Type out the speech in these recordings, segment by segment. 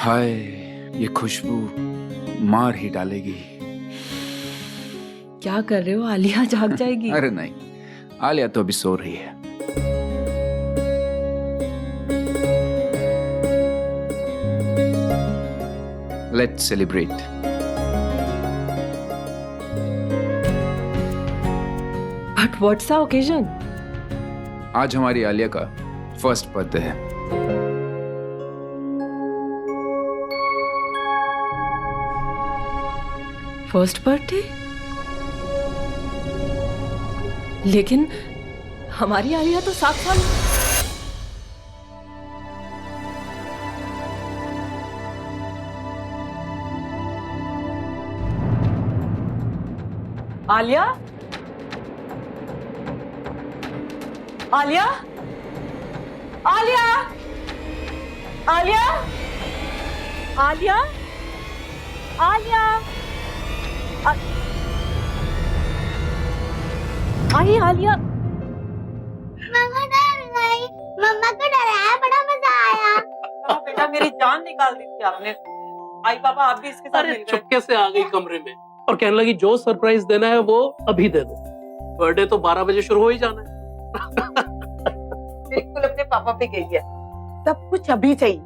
हाय, ये खुशबू मार ही डालेगी। क्या कर रहे हो? आलिया जाग जाएगी। अरे नहीं, आलिया तो अभी सो रही है। Let's celebrate. But what's the occasion? आज हमारी आलिया का फर्स्ट बर्थडे है। First birthday? लेकिन हमारी आलिया तो 7 साल। आलिया? आलिया? आलिया? आलिया? आलिया? आलिया? आई आलिया। मम्मा डर गई। मम्मा को डराया, बड़ा मजा आया। बेटा मेरी जान निकाल दी थी आपने। आई पापा आप भी इसके साथ मिल गए। चुपके से आ गई कमरे में और कहने लगी जो सरप्राइज देना है वो अभी दे दो। बर्थडे तो 12 बजे शुरू हो ही जाना है। बिल्कुल अपने पापा पे गई है। सब कुछ अभी चाहिए।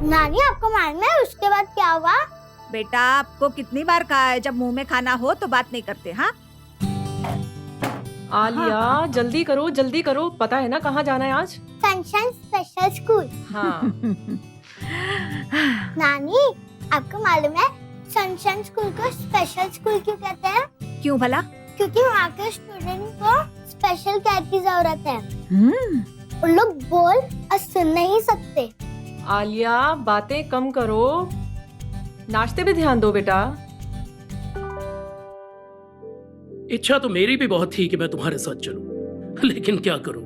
नानी आपको मारना है, उसके बाद क्या हुआ? बेटा आपको कितनी बार कहा है जब मुंह में खाना हो तो बात नहीं करते। हाँ आलिया जल्दी करो, पता है ना कहाँ जाना है आज? Sunshine special school. हाँ। नानी आपको मालूम है सनशाइन स्कूल को स्पेशल स्कूल क्यों कहते हैं? क्यों भला? क्योंकि वहाँ के स्टूडेंट को स्पेशल केयर की जरूरत है। उन लोग बोल और सुन नहीं सकते। आलिया बातें कम करो, नाश्ते पे ध्यान दो बेटा। इच्छा तो मेरी भी बहुत थी कि मैं तुम्हारे साथ चलूं, लेकिन क्या करूं,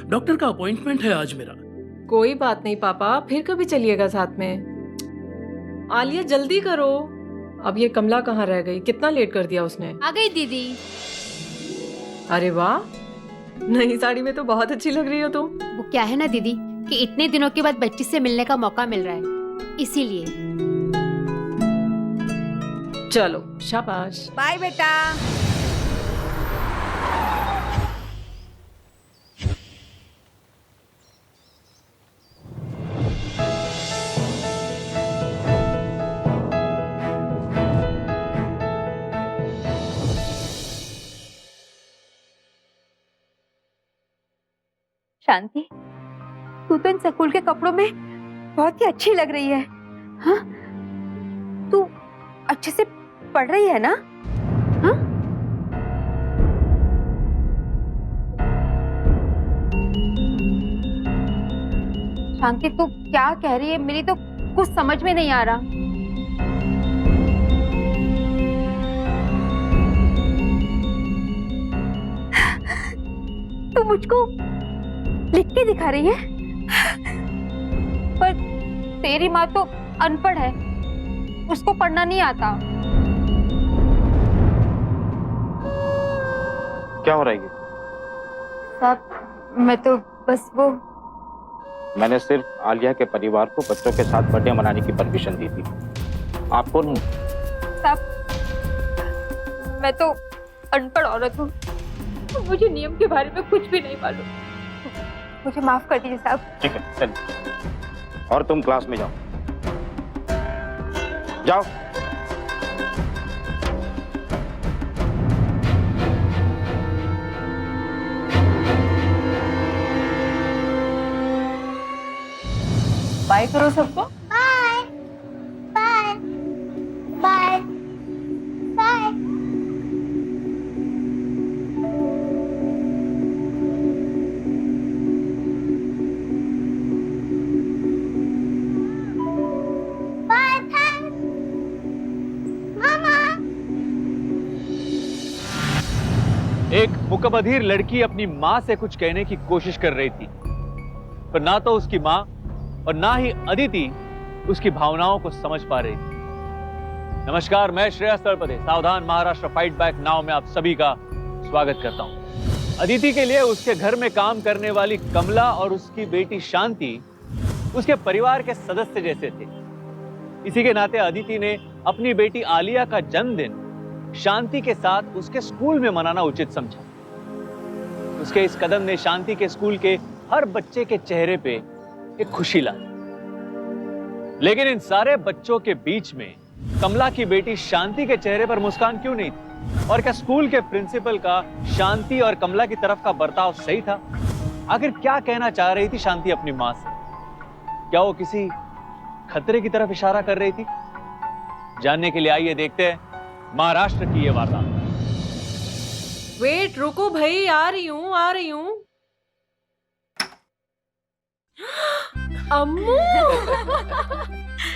डॉक्टर का अपॉइंटमेंट है आज मेरा। कोई बात नहीं पापा, फिर कभी चलिएगा साथ में। आलिया जल्दी करो। अब ये कमला कहाँ रह गई? कितना लेट कर दिया उसने। आ गई दीदी। अरे वाह, नई साड़ी में तो बहुत अच्छी लग रही हो तुम। वो क्या है ना दीदी कि इतने दिनों के बाद बच्ची से मिलने का मौका मिल रहा है, इसीलिए। चलो शाबाश। बाय बेटा। शांति, तू तो इन स्कूल के कपड़ों में बहुत ही अच्छी लग रही है। हाँ, तू अच्छे से पढ़ रही है ना? हाँ? शांति तू क्या कह रही है? मेरी तो कुछ समझ में नहीं आ रहा। तू मुझको लिख के दिखा रही है? पर तेरी माँ तो अनपढ़ है, उसको पढ़ना नहीं आता। क्या हो रहा है? साहब मैं तो बस वो, मैंने सिर्फ आलिया के परिवार को बच्चों के साथ बर्थडे मनाने की परमिशन दी थी, आपको नहीं। साहब मैं तो अनपढ़ औरत हूँ, मुझे नियम के बारे में कुछ भी नहीं मालूम, मुझे माफ कर दीजिए साहब। ठीक है चलिए, और तुम क्लास में जाओ। जाओ। बाय करो सबको। Bye bye bye bye. Bye thanks मामा। एक मुकबधीर लड़की अपनी माँ से कुछ कहने की कोशिश कर रही थी, पर ना तो उसकी माँ और ना ही अदिति उसकी भावनाओं को समझ पा रही थी। नमस्कार, मैं श्रेयस तलपदे, सावधान महाराष्ट्र फाइट बैक नाउ में आप सभी का स्वागत करता हूं। अदिति के लिए उसके घर में काम करने वाली कमला और उसकी बेटी शांति उसके परिवार के सदस्य जैसे थे। इसी के नाते अदिति ने अपनी बेटी आलिया का जन्मदिन शांति के साथ उसके स्कूल में मनाना उचित समझा। उसके इस कदम ने शांति के स्कूल के हर बच्चे के चेहरे पे एक खुशी लाई। लेकिन इन सारे बच्चों के बीच में कमला की बेटी शांति के चेहरे पर मुस्कान क्यों नहीं थी? और क्या स्कूल के प्रिंसिपल का शांति और कमला की तरफ का बर्ताव सही था? आखिर क्या कहना चाह रही थी शांति अपनी मां से? क्या वो किसी खतरे की तरफ इशारा कर रही थी? जानने के लिए आइए देखते हैं महाराष्ट्र की ये वार्ता। वेट, रुको भाई, आ रही हूँ। अम्मू।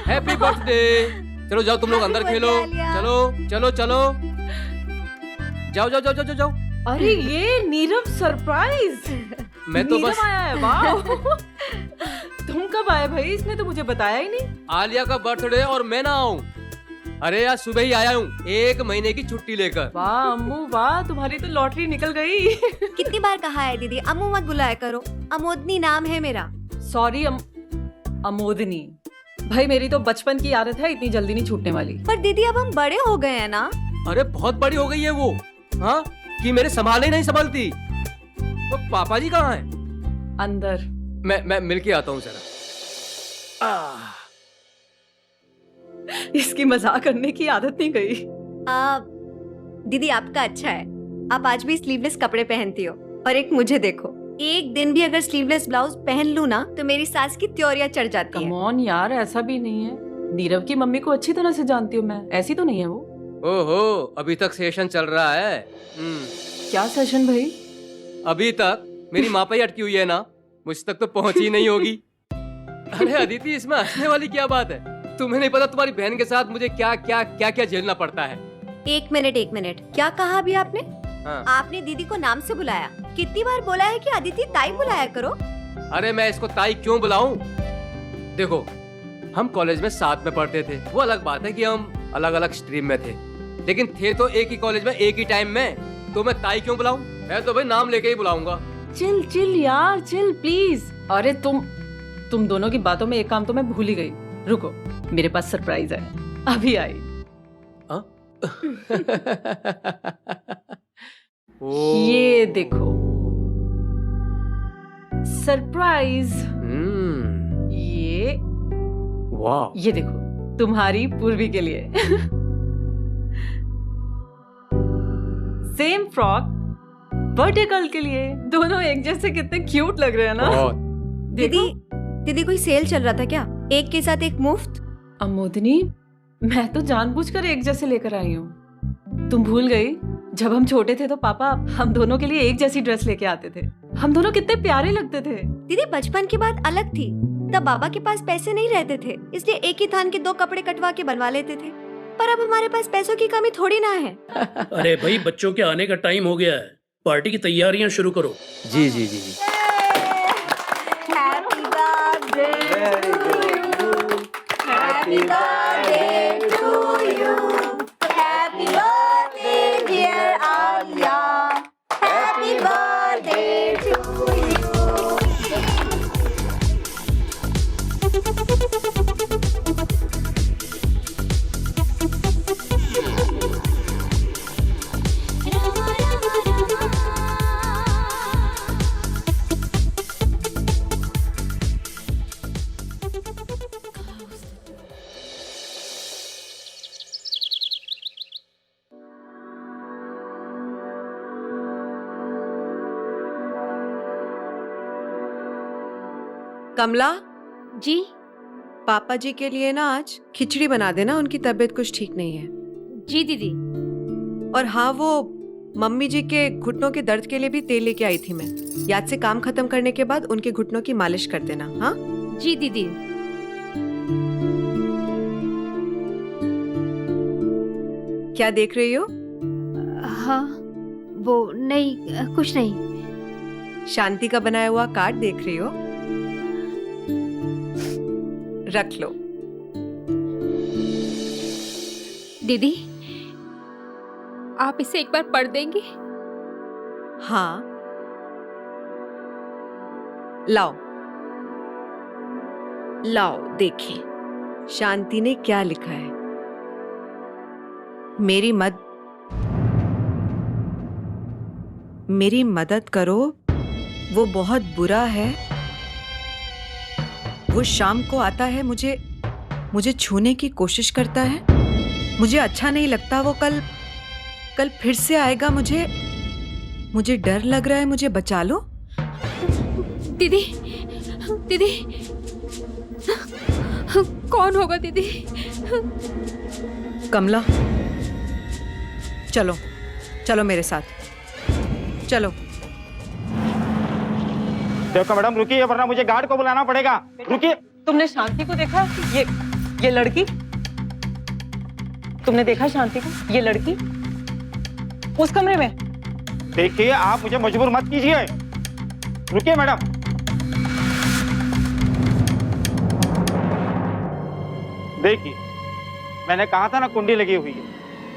Happy birthday. चलो जाओ तुम लोग अंदर खेलो। चलो जाओ। अरे ये नीरव सरप्राइज। मैं तो बस आया है। वाह। तुम कब आए भाई? इसने तो मुझे बताया ही नहीं। आलिया का बर्थडे और मैं ना आऊं? अरे यार सुबह ही आया हूँ 1 महीने की छुट्टी लेकर। वाह अम्मू वाह, तुम्हारी तो लॉटरी निकल गई। कितनी बार कहा है दीदी, अम्मू मत बुलाया करो। अमोदनी नाम है मेरा। सॉरी अमोदनी। भाई मेरी तो बचपन की आदत है, इतनी जल्दी नहीं छूटने वाली। पर दीदी अब हम बड़े हो गए हैं ना। अरे बहुत बड़ी हो गई है वो, हाँ कि मेरे संभालने नहीं संभालती। तो पापा जी कहाँ हैं? अंदर। मैं मिल के आता हूँ जरा। इसकी मजाक करने की आदत नहीं गई। दीदी आपका अच्छा है, आप आज भी स्लीवलेस कपड़े पहनती हो। और एक मुझे देखो, एक दिन भी अगर स्लीवलेस ब्लाउज पहन लूं ना तो मेरी सास की त्योरियां चढ़ जाती है। कम ऑन यार, ऐसा भी नहीं है। नीरव की मम्मी को अच्छी तरह से जानती हूँ मैं, ऐसी तो नहीं है वो। ओहो, अभी तक सेशन चल रहा है। क्या सेशन भाई? अभी तक मेरी माँ पे ही अटकी हुई है ना, मुझ तक तो पहुंची नहीं होगी। अरे अदिति, इसमें हंसने वाली क्या बात है? तुम्हें नहीं पता तुम्हारी बहन के साथ मुझे क्या क्या क्या क्या झेलना पड़ता है। एक मिनट, क्या कहा अभी आपने? हाँ। आपने दीदी को नाम से बुलाया। कितनी बार बोला है कि अदिति ताई बुलाया करो। अरे मैं इसको ताई क्यों बुलाऊं? देखो, हम कॉलेज में साथ में पढ़ते थे, वो अलग बात है कि हम अलग अलग स्ट्रीम में थे, लेकिन थे तो एक ही कॉलेज में एक ही टाइम में। तो मैं ताई क्यों बुलाऊं? मैं तो भाई नाम लेके ही बुलाऊंगा। चिल यार, चिल प्लीज। अरे तुम दोनों की बातों में एक काम तो मैं भूल ही गई। रुको, मेरे पास सरप्राइज है, अभी आई। ये देखो सरप्राइज। ये वाह, ये देखो तुम्हारी पूर्वी के लिए। सेम फ्रॉक, बर्थडे गर्ल के लिए। दोनों एक जैसे कितने क्यूट लग रहे हैं ना। दीदी कोई सेल चल रहा था क्या? एक के साथ एक मुफ्त? अमोदनी, मैं तो जानबूझकर एक जैसे लेकर आई हूँ। तुम भूल गई? जब हम छोटे थे तो पापा हम दोनों के लिए एक जैसी ड्रेस लेके आते थे। हम दोनों कितने प्यारे लगते थे। दीदी बचपन की बात अलग थी, तब बाबा के पास पैसे नहीं रहते थे, इसलिए एक ही थान के 2 कपड़े कटवा के बनवा लेते थे। पर अब हमारे पास पैसों की कमी थोड़ी ना है। अरे भाई, बच्चों के आने का टाइम हो गया है, पार्टी की तैयारियां शुरू करो। जी। Happy birthday to you. Happy birthday dear Alia. Happy birthday to you. कमला जी। पापा जी के लिए ना आज खिचड़ी बना देना, उनकी तबीयत कुछ ठीक नहीं है। जी दीदी। और हाँ, वो मम्मी जी के घुटनों के दर्द के लिए भी तेल लेके आई थी मैं। याद से काम खत्म करने के बाद उनके घुटनों की मालिश कर देना। हाँ जी दीदी। क्या देख रही हो? हाँ वो नहीं, कुछ नहीं। शांति का बनाया हुआ कार्ड देख रही हो? रख लो। दीदी आप इसे एक बार पढ़ देंगी? हाँ, लाओ लाओ देखिए शांति ने क्या लिखा है। मेरी मदद करो, वो बहुत बुरा है। वो शाम को आता है, मुझे छूने की कोशिश करता है। मुझे अच्छा नहीं लगता। वो कल फिर से आएगा। मुझे डर लग रहा है। मुझे बचा लो। दीदी दीदी कौन होगा दीदी? कमला, चलो चलो मेरे साथ चलो। देखो मैडम, रुकिए वरना मुझे गार्ड को बुलाना पड़ेगा। रुकिए। तुमने शांति को देखा? ये लड़की, तुमने देखा शांति को? ये लड़की उस कमरे में। देखिए, आप मुझे मजबूर मत कीजिए। रुकिए मैडम। देखिए, मैंने कहा था ना कुंडी लगी हुई है।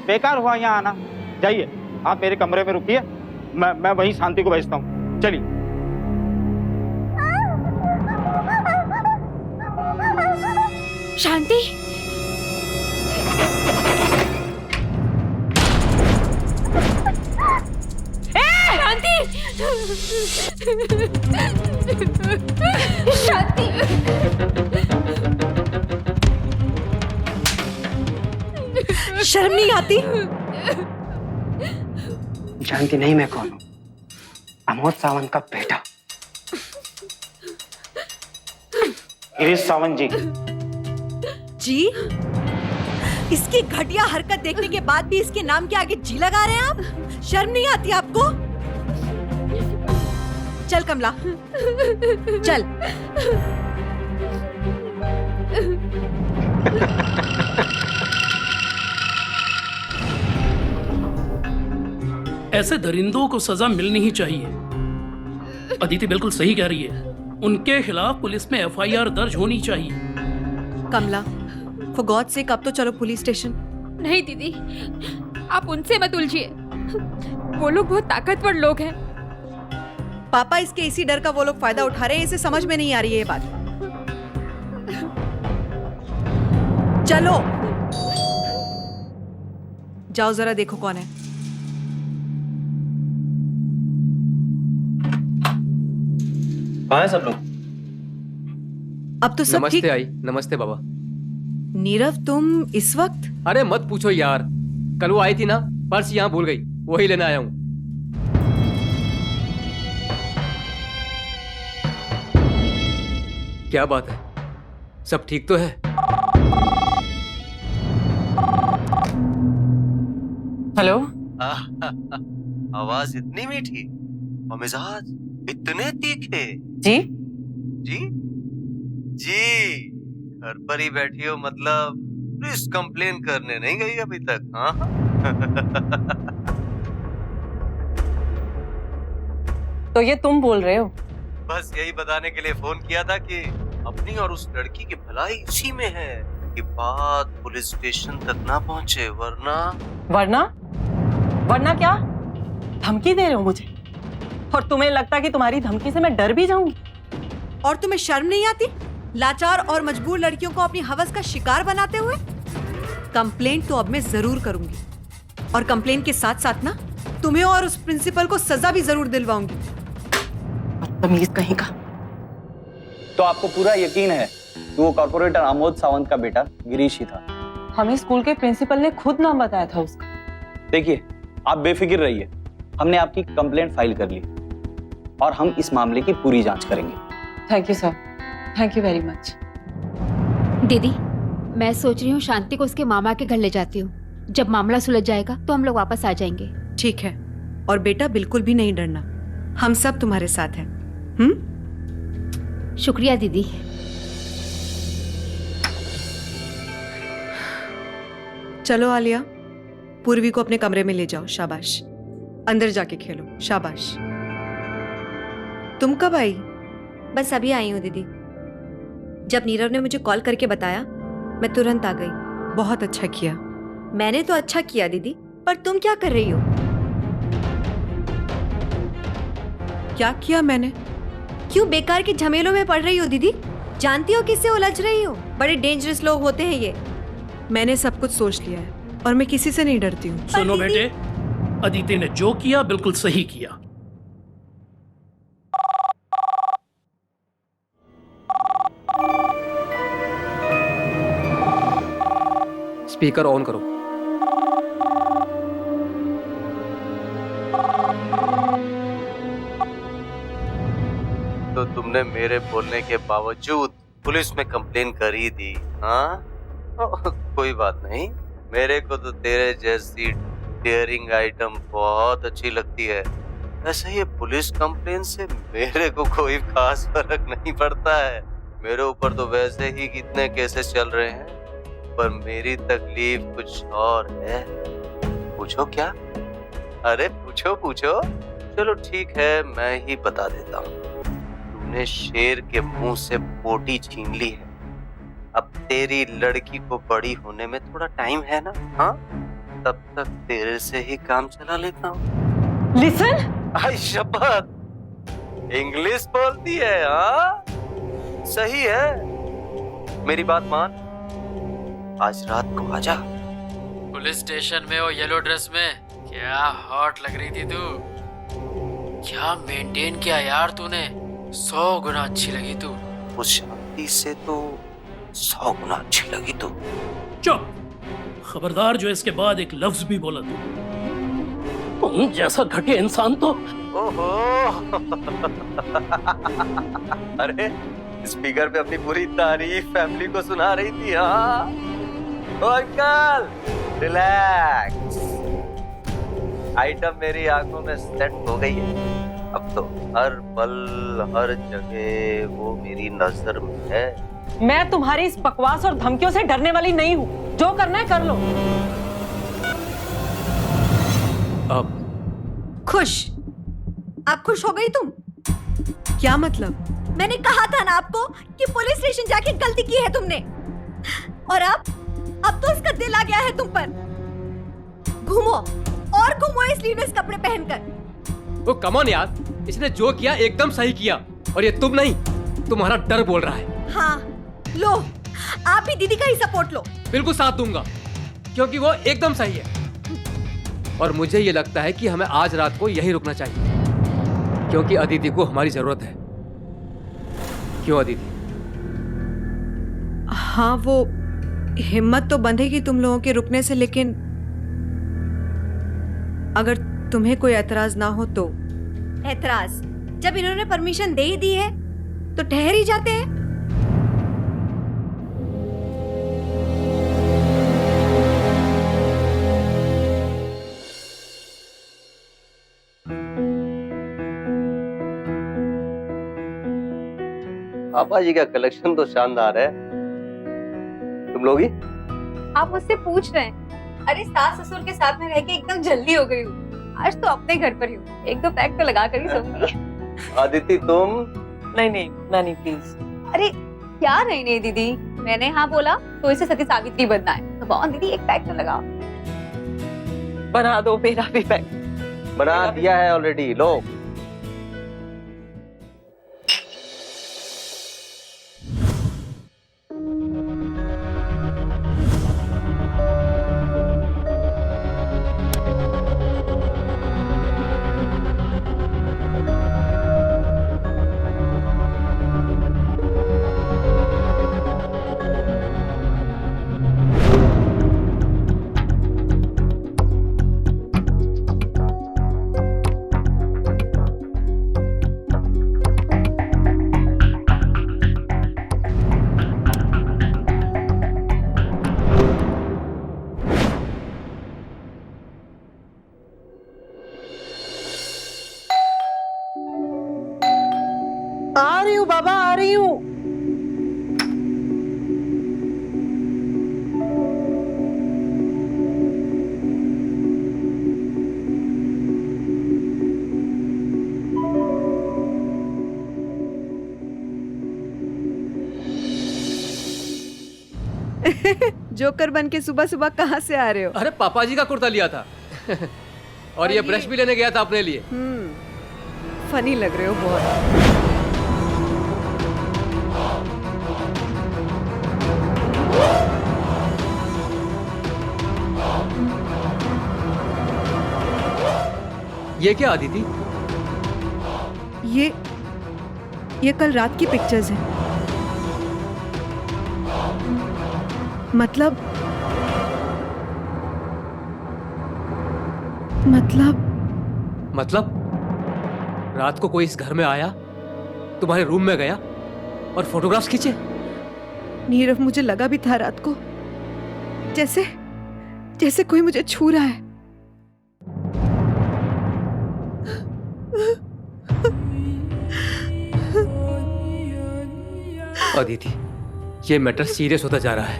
बेकार हुआ यहाँ आना। जाइए, आप मेरे कमरे में रुकिए। मैं वहीं शांति को भेजता हूँ। चलिए। शांति, शांति, शर्म नहीं आती? जानती नहीं मैं कौन हूँ? अमोद सावंत का बेटा, गिरीश सावंत जी। जी? इसकी घटिया हरकत देखने के बाद भी इसके नाम के आगे जी लगा रहे हैं आप? शर्म नहीं आती आपको? चल कमला, चल। ऐसे दरिंदों को सजा मिलनी ही चाहिए। अदिति बिल्कुल सही कह रही है। उनके खिलाफ पुलिस में एफआईआर दर्ज होनी चाहिए। कमला, फॉर गॉड सेक अब तो चलो पुलिस स्टेशन। नहीं दीदी, आप उनसे मत उलझिए। वो लोग बहुत ताकतवर लोग हैं। पापा इसके इसी डर का वो लोग फायदा उठा रहे हैं। इसे समझ में नहीं आ रही है ये बात। चलो जाओ, जरा देखो कौन है। कहाँ है सब लोग? अब तो सब नमस्ते ठीक। आई। नमस्ते बाबा। नीरव, तुम इस वक्त? अरे मत पूछो यार, कल वो आई थी ना, पर्स यहाँ भूल गई, वही लेने आया हूँ। क्या बात है, सब ठीक तो है? हेलो। आवाज इतनी मीठी और मिजाज इतने तीखे। जी जी जी, घर पर ही बैठी हो मतलब? पुलिस कंप्लेन करने नहीं गई अभी तक? हाँ। तो ये तुम बोल रहे हो? बस यही बताने के लिए फोन किया था कि अपनी और उस लड़की की भलाई इसी में है कि बात पुलिस स्टेशन तक ना पहुंचे, वरना क्या धमकी दे रहे हो मुझे? और तुम्हें लगता कि तुम्हारी धमकी से मैं डर भी जाऊंगी? और तुम्हें शर्म नहीं आती लाचार और मजबूर लड़कियों को अपनी हवस का शिकार बनाते हुए? कंप्लेंट तो अब मैं जरूर करूंगी, और कंप्लेंट के साथ साथ ना तुम्हें और उस प्रिंसिपल को सजा भी जरूर दिलवाऊंगी। बदतमीज कहीं का। तो आपको पूरा यकीन है कि वो कॉर्पोरेटर आमोद सावंत का बेटा गिरीश ही था? हमें स्कूल के प्रिंसिपल ने खुद नाम बताया था उसका। देखिए, आप बेफिक्र रहिए। हमने आपकी कंप्लेंट फाइल कर ली और हम इस मामले की पूरी जांच करेंगे। Thank you sir, thank you very much. दीदी, मैं सोच रही हूँ शांति को उसके मामा के घर ले जाती हूँ। जब मामला सुलझ जाएगा तो हम लोग वापस आ जाएंगे। ठीक है, और बेटा बिल्कुल भी नहीं डरना, हम सब तुम्हारे साथ हैं। शुक्रिया दीदी। चलो आलिया, पूर्वी को अपने कमरे में ले जाओ। शाबाश, अंदर जाके खेलो। शाबाश। तुम कब आई? बस अभी आई हूँ दीदी। जब नीरव ने मुझे कॉल करके बताया, मैं तुरंत आ गई। बहुत अच्छा किया। मैंने तो अच्छा किया दीदी, पर तुम क्या कर रही हो? क्या किया मैंने? क्यों बेकार के झमेलों में पड़ रही हो दीदी? जानती हो किससे उलझ रही हो? बड़े डेंजरस लोग होते हैं ये। मैंने सब कुछ सोच लिया है और मैं किसी से नहीं डरती हूँ। सुनो बेटे, अदिति ने जो किया बिल्कुल सही किया। स्पीकर ऑन करो। तो तुमने मेरे बोलने के बावजूद पुलिस में कंप्लेन कर ही दी, हाँ? कोई बात नहीं, मेरे को तो तेरे जैसी डेयरिंग आइटम बहुत अच्छी लगती है। वैसे ये पुलिस कंप्लेन से मेरे को कोई खास फर्क नहीं पड़ता है। मेरे ऊपर तो वैसे ही कितने केसेस चल रहे हैं, पर मेरी तकलीफ कुछ और है। पूछो क्या? अरे पूछो पूछो। चलो ठीक है, मैं ही बता देता हूँ। तुमने शेर के मुंह से बोटी छीन ली है। अब तेरी लड़की को बड़ी होने में थोड़ा टाइम है ना, हाँ? तब तक तेरे से ही काम चला लेता हूँ। लिसन, आई शपथ, इंग्लिश बोलती है, हाँ? सही है, मेरी बात मान, आज रात को आजा। पुलिस स्टेशन में वो येलो ड्रेस में क्या हॉट लग रही थी तू। क्या मेंटेन किया यार तूने, 100 गुना अच्छी लगी तू। उस शांति से तो 100 गुना अच्छी लगी तू। चुप, खबरदार जो इसके बाद एक लफ्ज भी बोला तुम जैसा घटिया इंसान तो। ओहो अरे स्पीकर पे अपनी पूरी तारीफ फैमिली को सुना रही थी, हाँ? ओ अंकल रिलैक्स, आइटम मेरी आंखों में सेट हो गई है। अब तो हर पल हर जगह वो मेरी नजर में है। मैं तुम्हारी इस बकवास और धमकियों से डरने वाली नहीं हूँ। जो करना है कर लो। अब खुश? आप खुश हो गई तुम? क्या मतलब? मैंने कहा था ना आपको कि पुलिस स्टेशन जाके गलती की है तुमने, और अब तो इसका दिल आ गया है तुम पर। घूमो और घूमो इस स्लीवलेस कपड़े पहनकर। वो कम ऑन यार, इसने जो किया एकदम सही किया, और ये तुम नहीं, तुम्हारा डर बोल रहा है। हाँ लो, आप भी दीदी का ही सपोर्ट लो। बिल्कुल साथ दूंगा, क्योंकि वो एकदम सही है। और मुझे ये लगता है कि हमें आज रात को यहीं रुकना चाहिए, क्योंकि अदिति को हमारी जरूरत है। क्यों अदिति? हाँ, वो हिम्मत तो बंधेगी तुम लोगों के रुकने से, लेकिन अगर तुम्हें कोई एतराज ना हो तो। एतराज? जब इन्होंने परमिशन दे ही दी है तो ठहर ही जाते हैं। पापा जी का कलेक्शन तो शानदार है। तुम लोगी? आप मुझसे पूछ रहे हैं? अरे सास ससुर के साथ में रह के एकदम जल्दी हो गई हूँ। आज तो अपने घर पर ही हूँ, 1-2 पैक तो लगा कर ही सोऊंगी। अदिति तुम? नहीं नानी प्लीज। अरे क्या नहीं दीदी, मैंने हाँ बोला तो इसे सती सावित्री बनना है, तो बहुत दीदी 1 पैक तो लगाओ। बना दो मेरा भी पैक। बना दिया है ऑलरेडी, लो। आ रही हूँ बाबा, आ रही हूँ। जोकर बन के सुबह सुबह कहाँ से आ रहे हो? अरे पापा जी का कुर्ता लिया था और ये ब्रश भी लेने गया था अपने लिए। फनी लग रहे हो बहुत। ये क्या अदिति? ये कल रात की पिक्चर्स हैं। मतलब रात को कोई इस घर में आया, तुम्हारे रूम में गया और फोटोग्राफ्स खींचे? नीरव, मुझे लगा भी था रात को जैसे कोई मुझे छू रहा है। अदिति, ये मैटर सीरियस होता जा रहा है।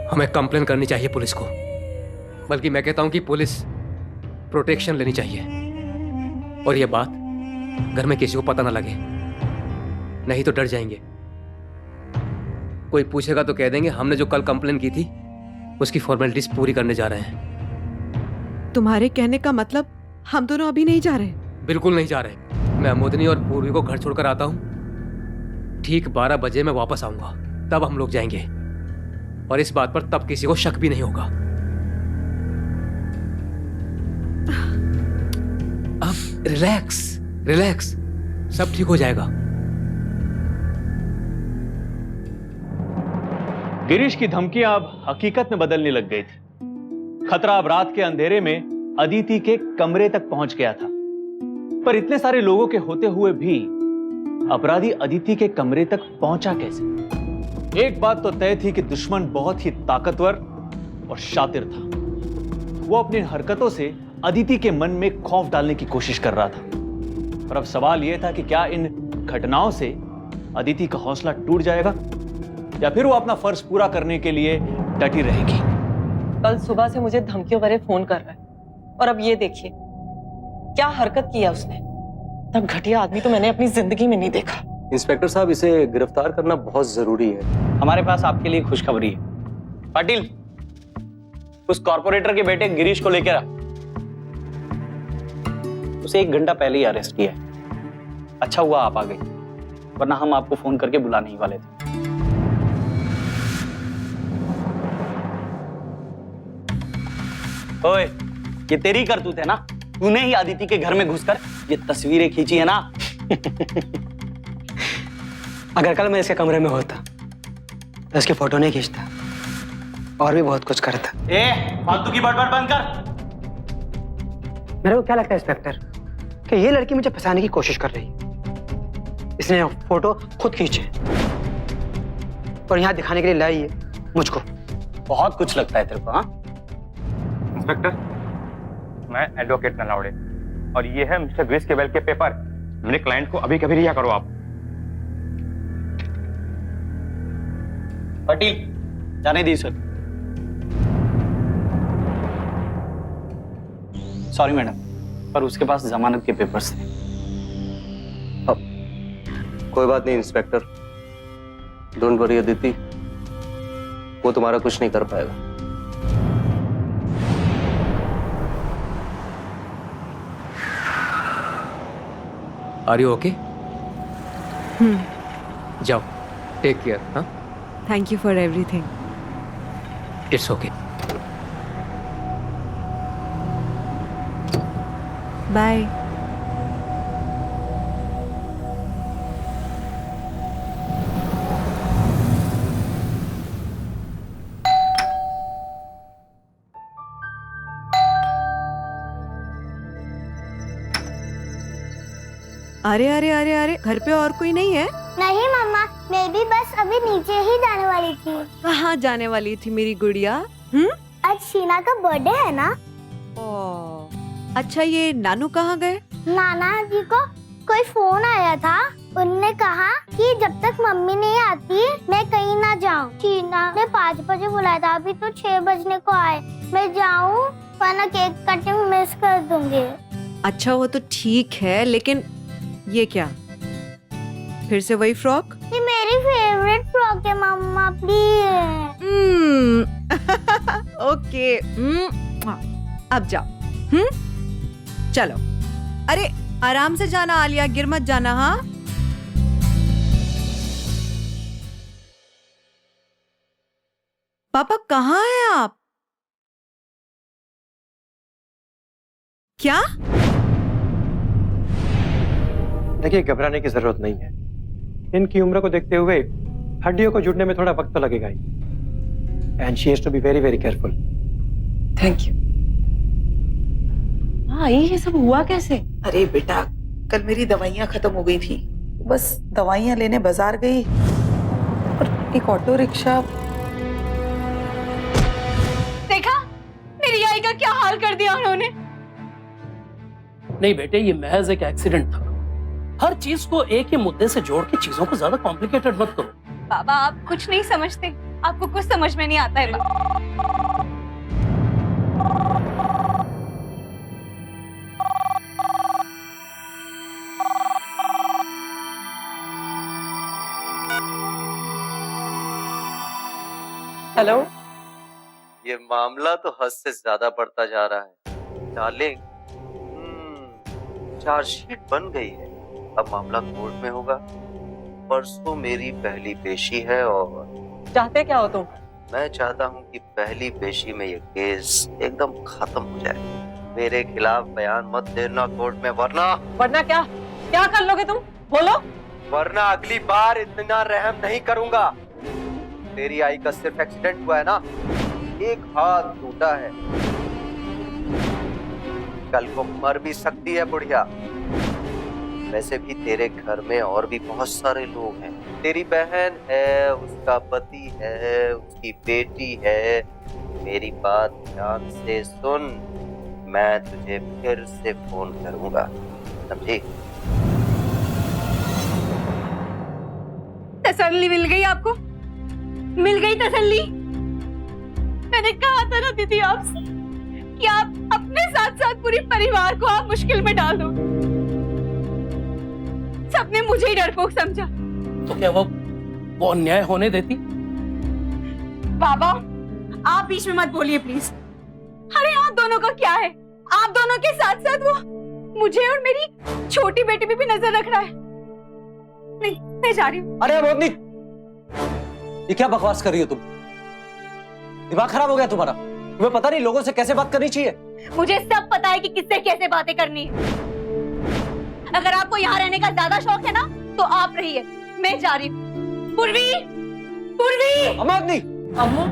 हमें कंप्लेन करनी चाहिए पुलिस को, बल्कि मैं कहता हूं कि पुलिस प्रोटेक्शन लेनी चाहिए। और ये बात घर में किसी को पता ना लगे, नहीं तो डर जाएंगे। कोई पूछेगा तो कह देंगे हमने जो कल कंप्लेन की थी उसकी फॉर्मेलिटीज पूरी करने जा रहे हैं। तुम्हारे कहने का मतलब हम दोनों अभी नहीं जा रहे? बिल्कुल नहीं जा रहे। मैं अमोदनी और पूर्वी को घर छोड़कर आता हूं। ठीक 12 बजे मैं वापस आऊंगा, तब हम लोग जाएंगे। और इस बात पर तब किसी को शक भी नहीं होगा। अब रिलैक्स, सब ठीक हो जाएगा। गिरीश की धमकियां अब हकीकत में बदलने लग गई थी। खतरा अब रात के अंधेरे में अदिति के कमरे तक पहुंच गया था। पर इतने सारे लोगों के होते हुए भी अपराधी अदिति के कमरे तक पहुंचा कैसे? एक बात तो तय थी कि दुश्मन बहुत ही ताकतवर और शातिर था। वो अपनी हरकतों से अदिति के मन में खौफ डालने की कोशिश कर रहा था। पर अब सवाल यह था कि क्या इन घटनाओं से अदिति का हौसला टूट जाएगा या फिर वो अपना फर्ज पूरा करने के लिए डटी रहेगी। कल सुबह से मुझे धमकियों भरे फोन कर रहा है, और अब ये देखिए क्या हरकत किया उसने। तब घटिया आदमी तो मैंने अपनी जिंदगी में नहीं देखा। इंस्पेक्टर साहब, इसे गिरफ्तार करना बहुत जरूरी है। हमारे पास आपके लिए खुशखबरी है। पाटिल, उस कॉर्पोरेटर के बेटे गिरीश को लेकर आ। उसे 1 घंटा पहले ही अरेस्ट किया है। अच्छा हुआ आप आ गई, वरना हम आपको फोन करके बुलाने ही वाले थे। ओए, ये तेरी करतूत है ना? तूने ही अदिति के घर में घुसकर ये तस्वीरें खींची है ना? अगर कल मैं इसके कमरे में होता तो इसकी फोटो नहीं खींचता और भी बहुत कुछ करता। फालतू की बड़बड़ बंद कर। मेरे को क्या लगता है इंस्पेक्टर कि ये लड़की मुझे फंसाने की कोशिश कर रही है। इसने फोटो खुद खींचे और यहाँ दिखाने के लिए लाई है मुझको। बहुत कुछ लगता है तेरे को। हाँ इंस्पेक्टर, मैं एडवोकेट नलावड़े और ये है मिस्टर ग्रीस केबल के पेपर। मेरे क्लाइंट को अभी कभी रिहा करो आप। पाटिल, जाने दी सर। सॉरी मैडम, पर उसके पास जमानत के पेपर्स थे। कोई बात नहीं इंस्पेक्टर, डोंट वरी अदिति, वो तुम्हारा कुछ नहीं कर पाएगा। Are you okay? जाओ, टेक केयर। हाँ, thank you for everything. It's okay. Bye. अरे अरे अरे अरे, घर पे और कोई नहीं है? नहीं मम्मा, मैं भी बस अभी नीचे ही जाने वाली थी। कहाँ जाने वाली थी मेरी गुड़िया? आज शीना का बर्थडे है ना। अच्छा, ये नानू कहाँ गए? नाना जी को कोई फोन आया था। उनने कहा कि जब तक मम्मी नहीं आती मैं कहीं ना जाऊँ। शीना ने 5 बजे बुलाया था, अभी तो 6 बजने को आए। मैं जाऊँ वरना केक कटिंग मिस कर दूंगी। अच्छा, वो तो ठीक है, लेकिन ये क्या, फिर से वही फ्रॉक? ये मेरी फेवरेट फ्रॉक है मम्मा, प्लीज। ओके, अब जाओ। चलो, अरे आराम से जाना आलिया, गिर मत जाना। हाँ, पापा कहाँ हैं आप? क्या? देखिए, घबराने की जरूरत नहीं है। इनकी उम्र को देखते हुए हड्डियों को जुड़ने में थोड़ा वक्त तो लगेगा ही। And she has to be very very careful. Thank you. हाँ, ये सब हुआ कैसे? अरे बेटा, कल मेरी दवाइयाँ खत्म हो गई थी, बस दवाइयाँ लेने बाजार गई और एक ऑटो रिक्शा। देखा मेरी आई का क्या हाल कर दिया उन्होंने। नहीं बेटे, ये महज एक एक्सीडेंट था। हर चीज को एक ही मुद्दे से जोड़ के चीजों को ज्यादा कॉम्प्लिकेटेड मत करो। बाबा, आप कुछ नहीं समझते, आपको कुछ समझ में नहीं आता है। हेलो। ये मामला तो हद से ज्यादा बढ़ता जा रहा है डार्लिंग। चार्जशीट बन गई है, अब मामला कोर्ट में होगा। परसों मेरी पहली पेशी है और चाहते क्या हो तुम? मैं चाहता हूँ कि पहली पेशी में ये केस एकदम खत्म हो जाए। मेरे खिलाफ बयान मत देना कोर्ट में, वरना क्या कर लोगे तुम? बोलो। वरना अगली बार इतना रहम नहीं करूंगा। तेरी आई का सिर्फ एक्सीडेंट हुआ है ना, एक हाथ टूटा है, कल को मर भी सकती है बुढ़िया। वैसे भी तेरे घर में और भी बहुत सारे लोग हैं। तेरी बहन है, उसका पति है, उसकी बेटी है। मेरी बात ध्यान से सुन, मैं तुझे फिर से फोन करूंगा, समझी? तसल्ली मिल गई आपको? मिल गई तसल्ली? मैंने कहा था ना दीदी आपसे कि आप अपने साथ साथ पूरे परिवार को आप मुश्किल में डाल दो। सबने मुझे ही डरपोक समझा। तो क्या वो अन्याय होने देती? बाबा, आप बीच में मत बोलिए प्लीज। अरे आप दोनों का क्या है? आप दोनों के साथ साथ वो मुझे और मेरी छोटी बेटी पे भी नजर रख रहा है। नहीं, मैं जा रही हूँ। अरे मोदनी, ये क्या बकवास कर रही हो तुम? दिमाग खराब हो गया तुम्हारा? तुम्हें पता नहीं लोगों से कैसे बात करनी चाहिए? मुझे सब पता है कि किससे कैसे बातें करनी है। अगर आपको यहाँ रहने का ज्यादा शौक है ना, तो आप रहिए, मैं जा रही हूँ। पूर्वी, पूर्वी। अमादनी, अम्मू,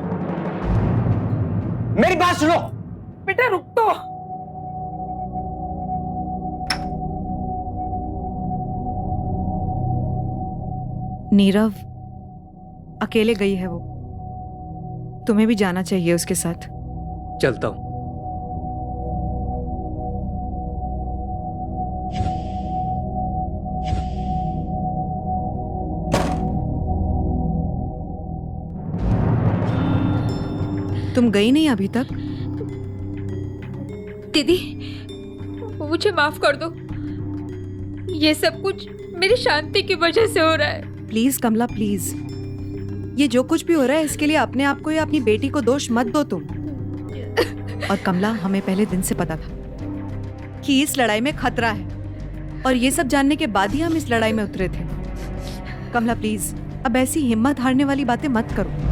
मेरी बात सुनो। बेटा रुक तो। नीरव अकेले गई है वो, तुम्हें भी जाना चाहिए उसके साथ। चलता हूँ। तुम गई नहीं अभी तक? दीदी, मुझे माफ कर दो। ये सब कुछ मेरी शांति की वजह से हो रहा है। Please Kamala, please. ये जो कुछ भी हो रहा है इसके लिए अपने आप को या अपनी बेटी को दोष मत दो तुम। और कमला, हमें पहले दिन से पता था कि इस लड़ाई में खतरा है, और ये सब जानने के बाद ही हम इस लड़ाई में उतरे थे। कमला प्लीज, अब ऐसी हिम्मत हारने वाली बातें मत करो।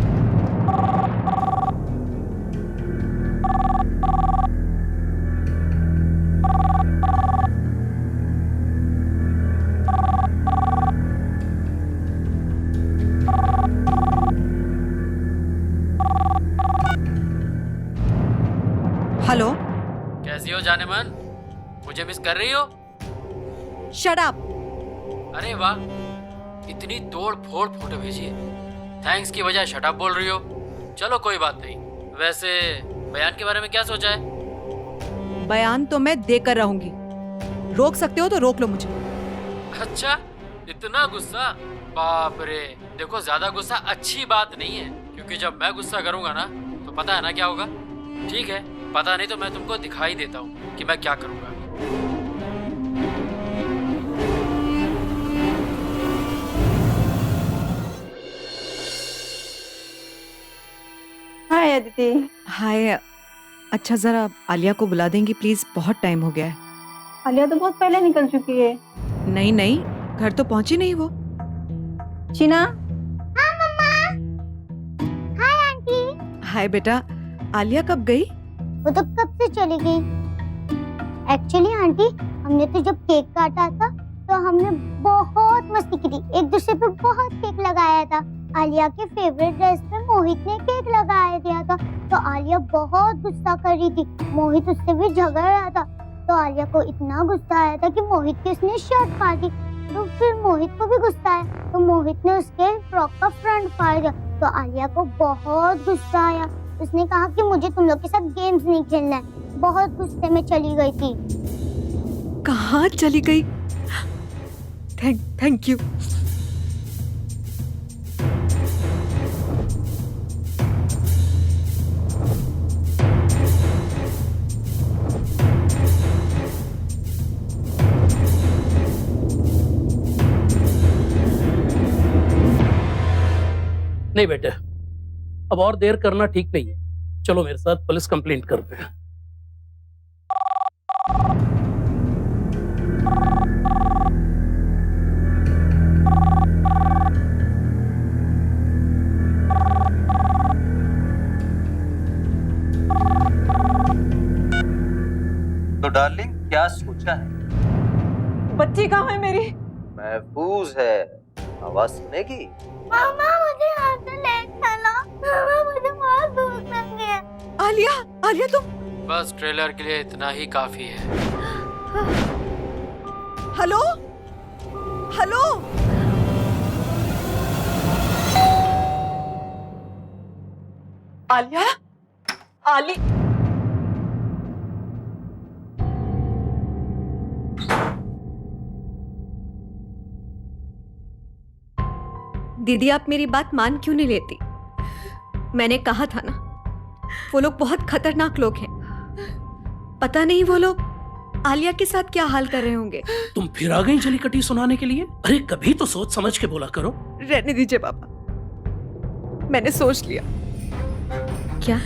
हेलो, कैसी हो जाने मन? मुझे मिस कर रही हो? Shut up. अरे वाह, इतनी तोड़ फोड़ फोटो भेजी है। थैंक्स की बजाय शट अप बोल रही हो। चलो कोई बात नहीं। वैसे बयान के बारे में क्या सोचा है? बयान तो मैं देकर रहूंगी। रोक सकते हो तो रोक लो मुझे। अच्छा, इतना गुस्सा? बाप रे। देखो, ज्यादा गुस्सा अच्छी बात नहीं है, क्योंकि जब मैं गुस्सा करूंगा ना, तो पता है ना क्या होगा? ठीक है, पता नहीं तो मैं तुमको दिखाई देता हूँ कि मैं क्या करूंगा। हाय अदिति। हाय। अच्छा, जरा आलिया को बुला देंगी प्लीज? बहुत टाइम हो गया है। आलिया तो बहुत पहले निकल चुकी है। नहीं नहीं, घर तो पहुंची नहीं वो। शीना। हाँ मम्मा। Hi aunty. हाय बेटा, आलिया कब गई? वो तो कब से चली गई। एक्चुअली आंटी, हमने तो जब केक काटा था तो हमने बहुत मस्ती की थी, एक दूसरे पे बहुत केक लगाया था। आलिया के फेवरेट ड्रेस पे मोहित ने केक लगाया दिया था, तो आलिया बहुत गुस्सा कर रही थी। मोहित उससे भी झगड़ रहा था, तो आलिया को इतना गुस्सा आया था कि मोहित की उसने शर्ट फाड़ दी। तो फिर मोहित को भी गुस्सा आया, तो मोहित ने उसके फ्रॉक का फ्रंट फाड़ दिया। तो आलिया को बहुत गुस्सा आया, उसने कहा कि मुझे तुम लोग के साथ गेम्स नहीं खेलना है। बहुत गुस्से में चली गई थी। कहाँ चली गई? Thank you. नहीं बेटे, अब और देर करना ठीक नहीं है। चलो मेरे साथ पुलिस कंप्लेंट करते हैं। तो डार्लिंग, क्या सोचा है? बच्ची कहाँ है मेरी? महफूज है, आवाज सुनेगी। मामा मुझे यहाँ से ले चलो, मामा मुझे बहुत भूख लगी है। आलिया, आलिया तुम। बस ट्रेलर के लिए इतना ही काफी है। हेलो हेलो, आलिया, आली। दीदी, आप मेरी बात मान क्यों नहीं लेती? मैंने कहा था ना, वो लोग बहुत खतरनाक लोग हैं। पता नहीं वो लोग आलिया के साथ क्या हाल कर रहे होंगे। तुम फिर आ गई जली कटी सुनाने के लिए? अरे कभी तो सोच समझ के बोला करो। रहने दीजिए पापा, मैंने सोच लिया। क्या?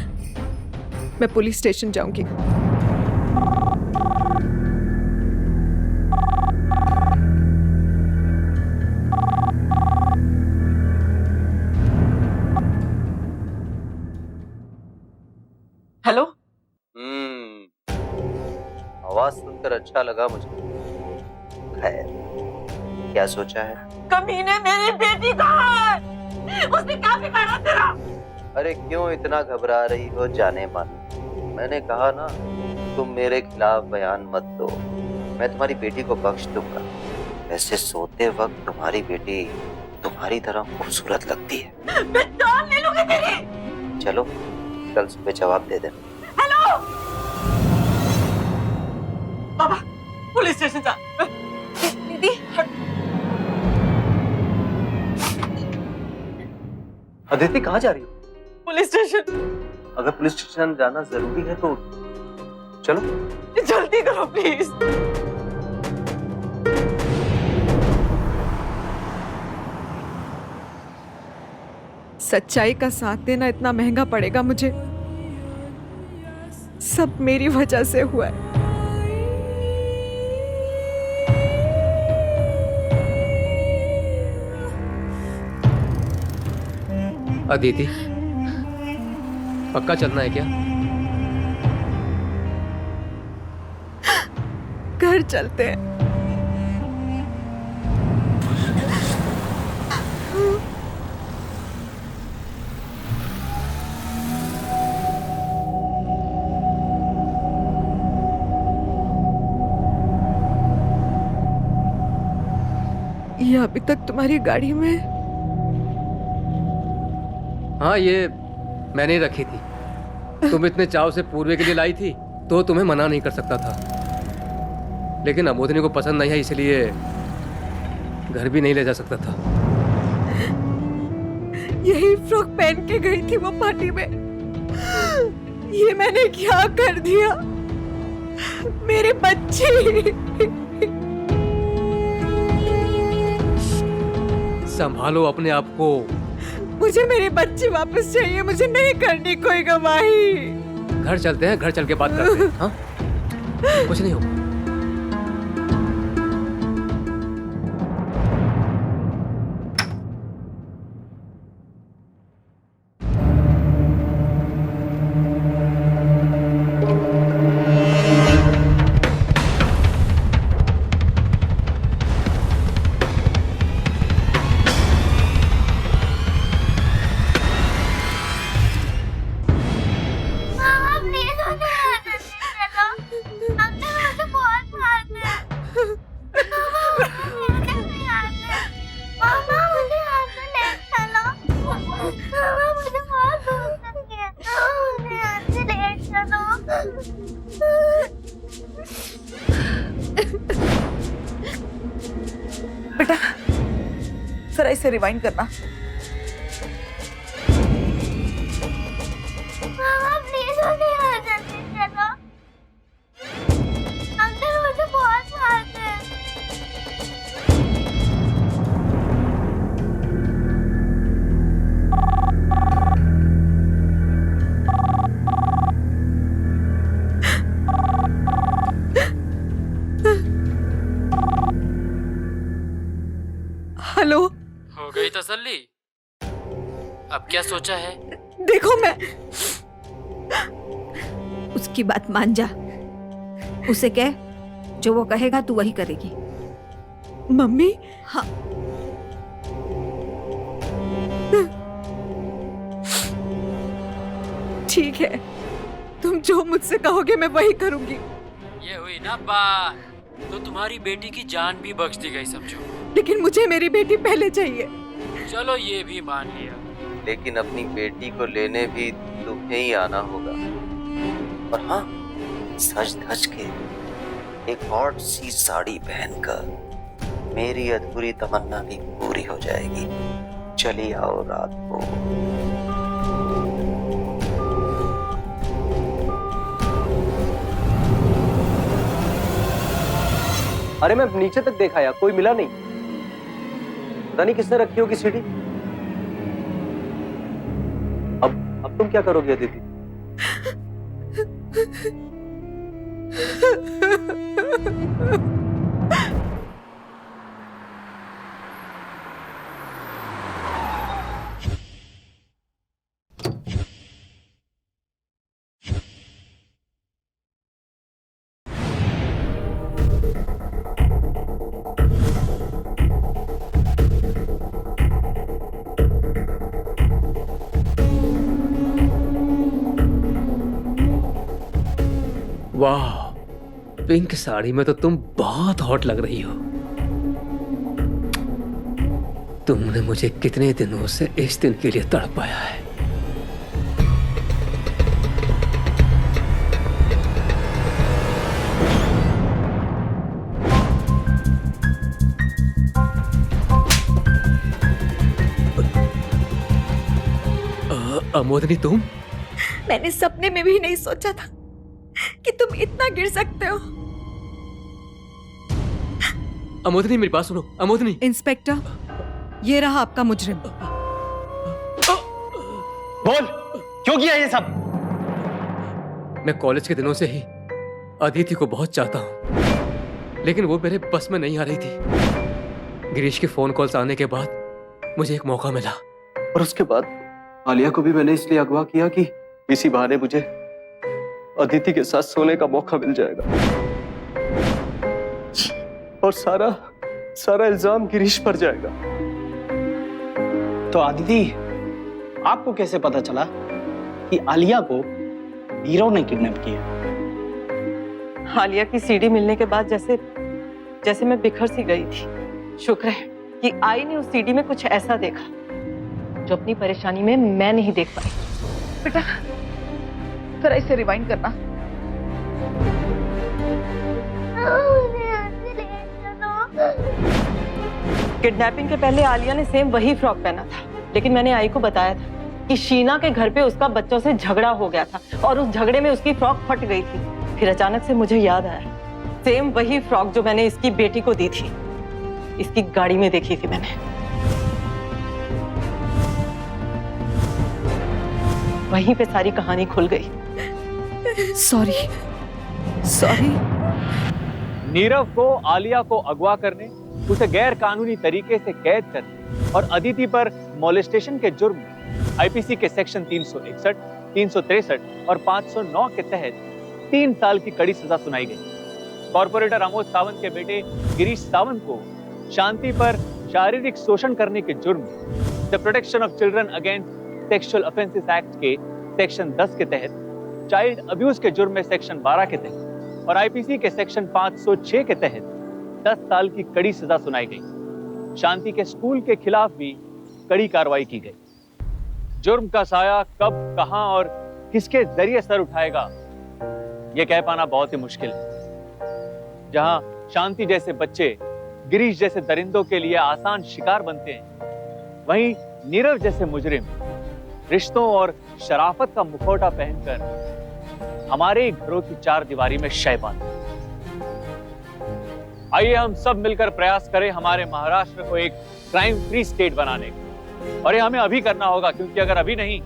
मैं पुलिस स्टेशन जाऊंगी। हेलो। आवाज सुनकर अच्छा लगा मुझे। खैर, क्या सोचा है? कमीने, मेरी बेटी कहाँ है? उसने क्या बिगाड़ा तेरा? अरे क्यों इतना घबरा रही हो जाने मन? मैंने कहा ना, तुम मेरे खिलाफ बयान मत दो, मैं तुम्हारी बेटी को बख्श दूंगा। वैसे सोते वक्त तुम्हारी बेटी तुम्हारी तरह खूबसूरत लगती है। मैं जान ले लूंगी तेरी। चलो कल सुबह जवाब दे देना। हेलो बाबा, पुलिस स्टेशन जा। दीदी अदिति कहाँ जा रही हो? Police station. अगर पुलिस स्टेशन जाना जरूरी है तो चलो। जल्दी करो प्लीज। सच्चाई का साथ देना इतना महंगा पड़ेगा मुझे। सब मेरी वजह से हुआ है। अदिति, पक्का चलना है क्या? घर चलते हैं। ये अभी तक तुम्हारी गाड़ी में? हाँ, ये मैंने ही रखी थी। तुम इतने चाव से पूर्वे के लिए लाई थी तो तुम्हें मना नहीं कर सकता था, लेकिन अमोदनी को पसंद नहीं है, इसलिए घर भी नहीं ले जा सकता था। यही फ्रॉक पहन के गई थी वो पार्टी में। ये मैंने क्या कर दिया? मेरे बच्चे। संभालो अपने आप को। मुझे मेरे बच्चे वापस चाहिए, मुझे नहीं करनी कोई गवाही। घर चलते हैं, घर चल के बात करते हैं। हाँ, कुछ नहीं होगा। जरा इसे रिवाइंड करना। मामा प्लीज मुझे यहाँ जल्दी चलो, अंकल मुझे बहुत मारते हैं। हेलो, हो गई तसल्ली? अब क्या सोचा है? देखो मैं उसकी बात मान जा, उसे कह जो वो कहेगा तू वही करेगी। मम्मी? हाँ। ठीक है, तुम जो मुझसे कहोगे मैं वही करूंगी। ये हुई ना बात, तो तुम्हारी बेटी की जान भी बख्श दी गई समझो। लेकिन मुझे मेरी बेटी पहले चाहिए। चलो ये भी मान लिया, लेकिन अपनी बेटी को लेने भी तुम्हें ही आना होगा। और हाँ, सज धज के एक हॉट सी साड़ी पहनकर मेरी अधूरी तमन्ना भी पूरी हो जाएगी। चली आओ रात को। अरे मैं नीचे तक देखा यार, कोई मिला नहीं। पता नहीं किसने रखी होगी सीढ़ी। अब तुम क्या करोगी अदिति? वाह, पिंक साड़ी में तो तुम बहुत हॉट लग रही हो। तुमने मुझे कितने दिनों से इस दिन के लिए तड़पाया है। अमोदनी, तुम? मैंने सपने में भी नहीं सोचा था कि तुम इतना गिर सकते हो। अमोदनी, मेरी बात सुनो। अमोदनी। इंस्पेक्टर, ये रहा आपका मुजरिम। बोल, क्यों किया ये सब? मैं कॉलेज के दिनों से ही अदिति को बहुत चाहता हूं, लेकिन वो मेरे बस में नहीं आ रही थी। गिरीश के फोन कॉल्स आने के बाद मुझे एक मौका मिला, और उसके बाद आलिया को भी मैंने इसलिए अगवा किया कि इसी बहाने मुझे अदिति के साथ सोने का मौका मिल जाएगा। और सारा इल्जाम गिरीश पर जाएगा। तो आदिति, आपको कैसे पता चला कि आलिया को नीरव ने किडनैप किया? आलिया की सीडी मिलने के बाद जैसे मैं बिखर सी गई थी। शुक्र है कि आई ने उस सीडी में कुछ ऐसा देखा जो अपनी परेशानी में मैं नहीं देख पाई। बेटा, जरा इसे रिवाइंड करना। किडनैपिंग के पहले आलिया ने सेम वही फ्रॉक पहना था, लेकिन मैंने आई को बताया था कि शीना के घर पे उसका बच्चों से झगड़ा हो गया था और उस झगड़े में उसकी फ्रॉक फट गई थी। फिर अचानक से मुझे याद आया, सेम वही फ्रॉक जो मैंने इसकी बेटी को दी थी, इसकी गाड़ी में देखी थी मैंने। वहीं पे सारी कहानी खुल गई। सॉरी। नीरव को आलिया को अगवा करने, उसे गैर कानूनी तरीके से कैद करने और अदिति पर मोलेस्टेशन के जुर्म में आईपीसी के सेक्शन 361, 363 और 509 के तहत 3 साल की कड़ी सजा सुनाई गई। कॉर्पोरेटर अमोद सावंत के बेटे गिरीश सावंत को शांति पर शारीरिक शोषण करने के जुर्म में the protection of children against sexual offences act के सेक्शन 10 के तहत, चाइल्ड अब्यूज के जुर्म में सेक्शन 12 के तहत और आईपीसी के सेक्शन 506 के तहत 10 साल की कड़ी सजा सुनाई गई। शांति के स्कूल के खिलाफ भी कड़ी कार्रवाई की गई। जुर्म का साया कब, कहां और किसके जरिए सर उठाएगा, यह कह पाना बहुत ही मुश्किल है। जहां शांति जैसे बच्चे गिरीश जैसे दरिंदों के लिए आसान शिकार बनते हैं, वहीं नीरव जैसे मुजरिम रिश्तों और शराफत का मुखौटा पहनकर हमारे घरों की चार दीवारी में शय बांधते। आइए हम सब मिलकर प्रयास करें हमारे महाराष्ट्र को एक क्राइम फ्री स्टेट बनाने का, और ये हमें अभी करना होगा, क्योंकि अगर अभी नहीं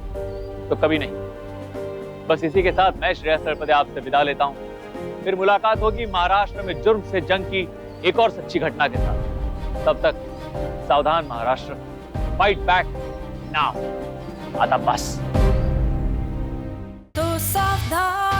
तो कभी नहीं। बस इसी के साथ मैं श्रेयस सरपदे आपसे विदा लेता हूं। फिर मुलाकात होगी महाराष्ट्र में जुर्म से जंग की एक और सच्ची घटना के साथ। तब तक सावधान महाराष्ट्र, फाइट बैक नाउ। आता बस। तो सावधान।